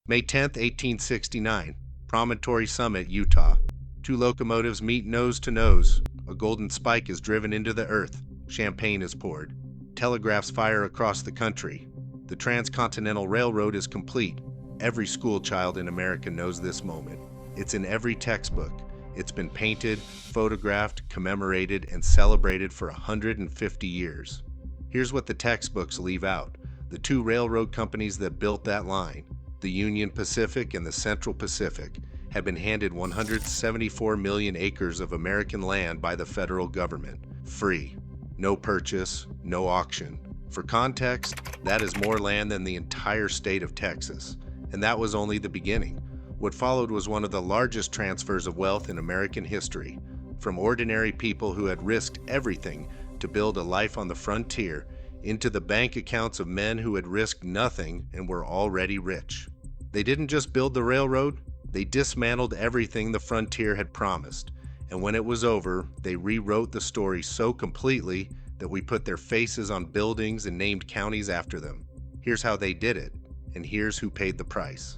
May 10, 1869, Promontory Summit, Utah. Two locomotives meet nose to nose. A golden spike is driven into the earth. Champagne is poured. Telegraphs fire across the country. The Transcontinental Railroad is complete. Every school child in America knows this moment. It's in every textbook. It's been painted, photographed, commemorated, and celebrated for 150 years. Here's what the textbooks leave out. The two railroad companies that built that line, the Union Pacific and the Central Pacific, had been handed 174 million acres of American land by the federal government. Free. No purchase, no auction. For context, that is more land than the entire state of Texas. And that was only the beginning. What followed was one of the largest transfers of wealth in American history, from ordinary people who had risked everything to build a life on the frontier into the bank accounts of men who had risked nothing and were already rich. They didn't just build the railroad, they dismantled everything the frontier had promised. And when it was over, they rewrote the story so completely that we put their faces on buildings and named counties after them. Here's how they did it, and here's who paid the price.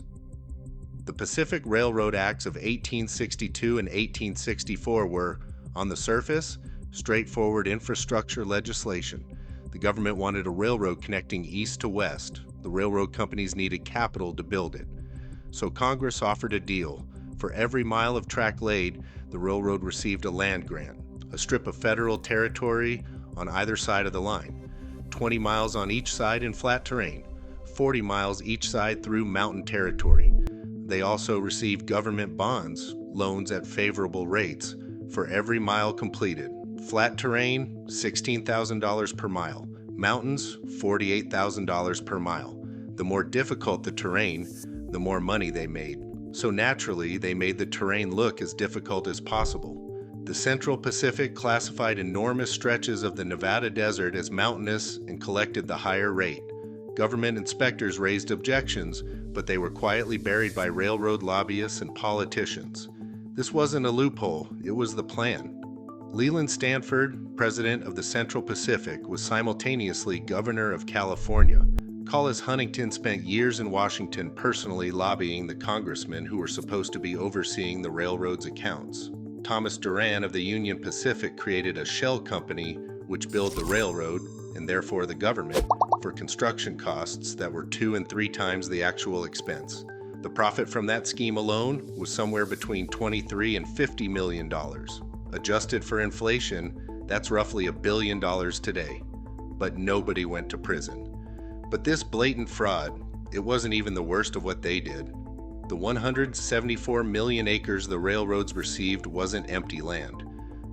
The Pacific Railroad Acts of 1862 and 1864 were, on the surface, straightforward infrastructure legislation. The government wanted a railroad connecting east to west. The railroad companies needed capital to build it. So Congress offered a deal. For every mile of track laid, the railroad received a land grant, a strip of federal territory on either side of the line, 20 miles on each side in flat terrain, 40 miles each side through mountain territory. They also received government bonds, loans at favorable rates, for every mile completed. Flat terrain, $16,000 per mile. Mountains, $48,000 per mile. The more difficult the terrain, the more money they made. So naturally, they made the terrain look as difficult as possible. The Central Pacific classified enormous stretches of the Nevada desert as mountainous and collected the higher rate. Government inspectors raised objections, but they were quietly buried by railroad lobbyists and politicians. This wasn't a loophole, it was the plan. Leland Stanford, president of the Central Pacific, was simultaneously governor of California. Collis Huntington spent years in Washington personally lobbying the congressmen who were supposed to be overseeing the railroad's accounts. Thomas Duran of the Union Pacific created a shell company which billed the railroad, and therefore the government, for construction costs that were 2 and 3 times the actual expense. The profit from that scheme alone was somewhere between $23 and $50 million. Adjusted for inflation, that's roughly $1 billion today. But nobody went to prison. But this blatant fraud, it wasn't even the worst of what they did. The 174 million acres the railroads received wasn't empty land.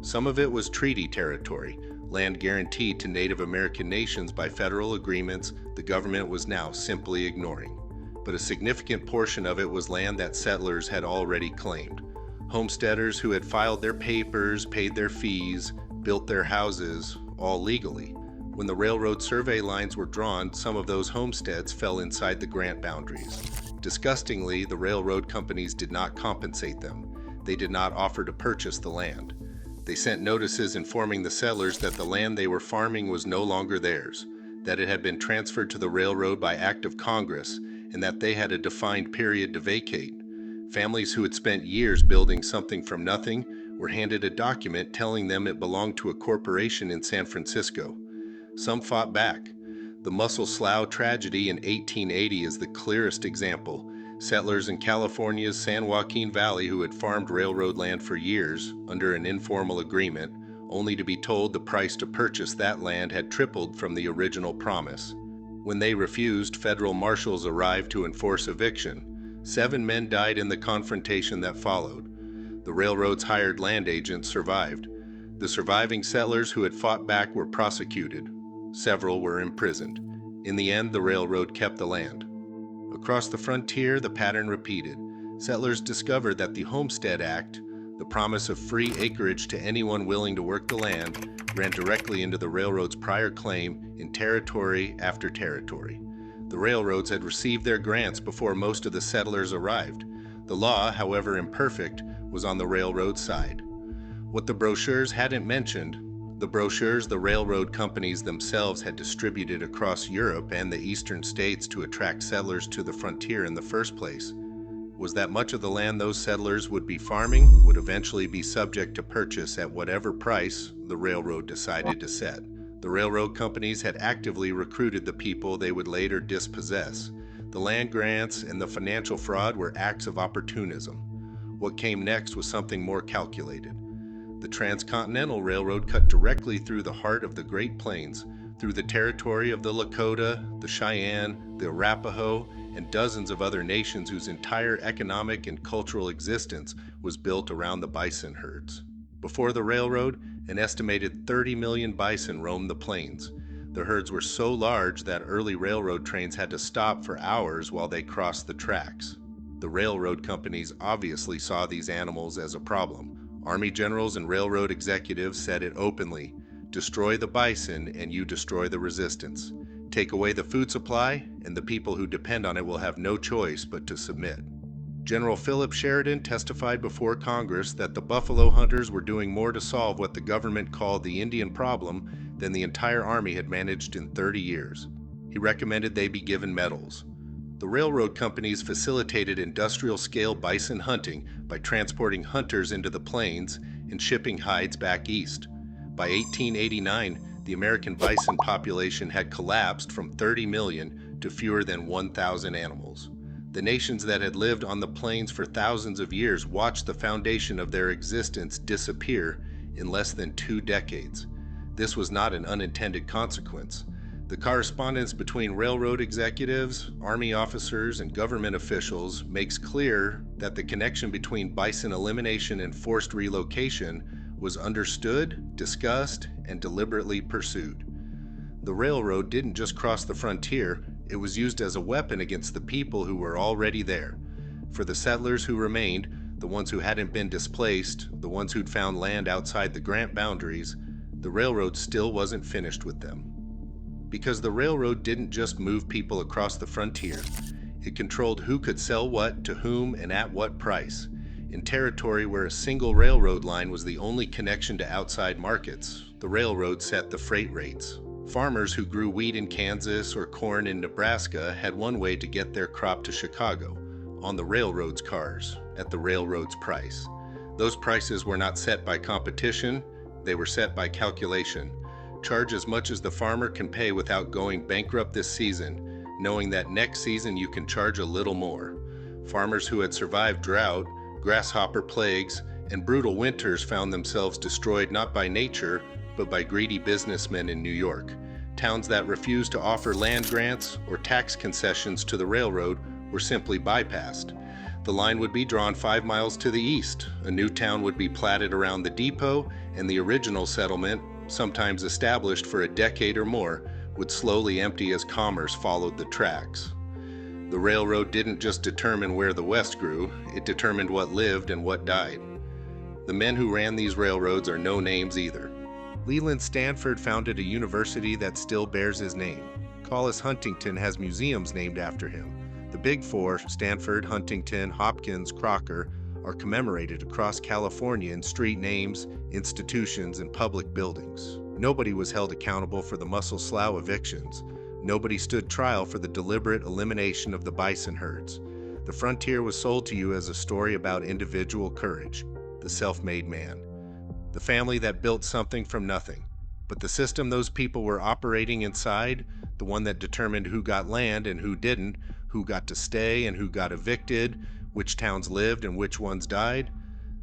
Some of it was treaty territory, land guaranteed to Native American nations by federal agreements the government was now simply ignoring. But a significant portion of it was land that settlers had already claimed. Homesteaders who had filed their papers, paid their fees, built their houses, all legally. When the railroad survey lines were drawn, some of those homesteads fell inside the grant boundaries. Disgustingly, the railroad companies did not compensate them. They did not offer to purchase the land. They sent notices informing the settlers that the land they were farming was no longer theirs, that it had been transferred to the railroad by act of Congress, and that they had a defined period to vacate. Families who had spent years building something from nothing were handed a document telling them it belonged to a corporation in San Francisco. Some fought back. The Muscle Slough tragedy in 1880 is the clearest example. Settlers in California's San Joaquin Valley who had farmed railroad land for years under an informal agreement, only to be told the price to purchase that land had tripled from the original promise. When they refused, federal marshals arrived to enforce eviction. 7 men died in the confrontation that followed. The railroad's hired land agents survived. The surviving settlers who had fought back were prosecuted. Several were imprisoned. In the end, the railroad kept the land. Across the frontier, the pattern repeated. Settlers discovered that the Homestead Act, the promise of free acreage to anyone willing to work the land, ran directly into the railroad's prior claim in territory after territory. The railroads had received their grants before most of the settlers arrived. The law, however imperfect, was on the railroad side. What the brochures hadn't mentioned, The brochures the railroad companies themselves had distributed across Europe and the eastern states to attract settlers to the frontier in the first place was that much of the land those settlers would be farming would eventually be subject to purchase at whatever price the railroad decided to set. The railroad companies had actively recruited the people they would later dispossess. The land grants and the financial fraud were acts of opportunism. What came next was something more calculated. The Transcontinental Railroad cut directly through the heart of the Great Plains, through the territory of the Lakota, the Cheyenne, the Arapaho, and dozens of other nations whose entire economic and cultural existence was built around the bison herds. Before the railroad, an estimated 30 million bison roamed the plains. The herds were so large that early railroad trains had to stop for hours while they crossed the tracks. The railroad companies obviously saw these animals as a problem. Army generals and railroad executives said it openly: destroy the bison and you destroy the resistance. Take away the food supply, and the people who depend on it will have no choice but to submit. General Philip Sheridan testified before Congress that the buffalo hunters were doing more to solve what the government called the Indian problem than the entire Army had managed in 30 years. He recommended they be given medals. The railroad companies facilitated industrial-scale bison hunting by transporting hunters into the plains and shipping hides back east. By 1889, the American bison population had collapsed from 30 million to fewer than 1,000 animals. The nations that had lived on the plains for thousands of years watched the foundation of their existence disappear in less than 2 decades. This was not an unintended consequence. The correspondence between railroad executives, Army officers, and government officials makes clear that the connection between bison elimination and forced relocation was understood, discussed, and deliberately pursued. The railroad didn't just cross the frontier, it was used as a weapon against the people who were already there. For the settlers who remained, the ones who hadn't been displaced, the ones who'd found land outside the grant boundaries, the railroad still wasn't finished with them. Because the railroad didn't just move people across the frontier, it controlled who could sell what to whom and at what price. In territory where a single railroad line was the only connection to outside markets, the railroad set the freight rates. Farmers who grew wheat in Kansas or corn in Nebraska had one way to get their crop to Chicago: on the railroad's cars, at the railroad's price. Those prices were not set by competition, they were set by calculation. Charge as much as the farmer can pay without going bankrupt this season, knowing that next season you can charge a little more. Farmers who had survived drought, grasshopper plagues, and brutal winters found themselves destroyed not by nature, but by greedy businessmen in New York. Towns that refused to offer land grants or tax concessions to the railroad were simply bypassed. The line would be drawn 5 miles to the east. A new town would be platted around the depot, and the original settlement, sometimes established for a decade or more, would slowly empty as commerce followed the tracks. The railroad didn't just determine where the West grew, it determined what lived and what died. The men who ran these railroads are no names either. Leland Stanford founded a university that still bears his name. Collis Huntington has museums named after him. The Big Four, Stanford, Huntington, Hopkins, Crocker, are commemorated across California in street names, institutions, and public buildings. Nobody was held accountable for the Muscle Slough evictions. Nobody stood trial for the deliberate elimination of the bison herds. The frontier was sold to you as a story about individual courage, the self-made man, the family that built something from nothing. But the system those people were operating inside, the one that determined who got land and who didn't, who got to stay and who got evicted, which towns lived and which ones died,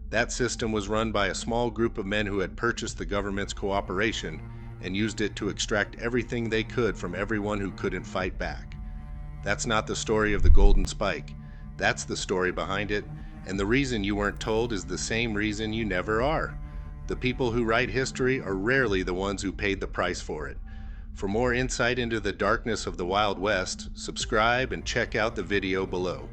that system was run by a small group of men who had purchased the government's cooperation and used it to extract everything they could from everyone who couldn't fight back. That's not the story of the Golden Spike. That's the story behind it, and the reason you weren't told is the same reason you never are. The people who write history are rarely the ones who paid the price for it. For more insight into the darkness of the Wild West, subscribe and check out the video below.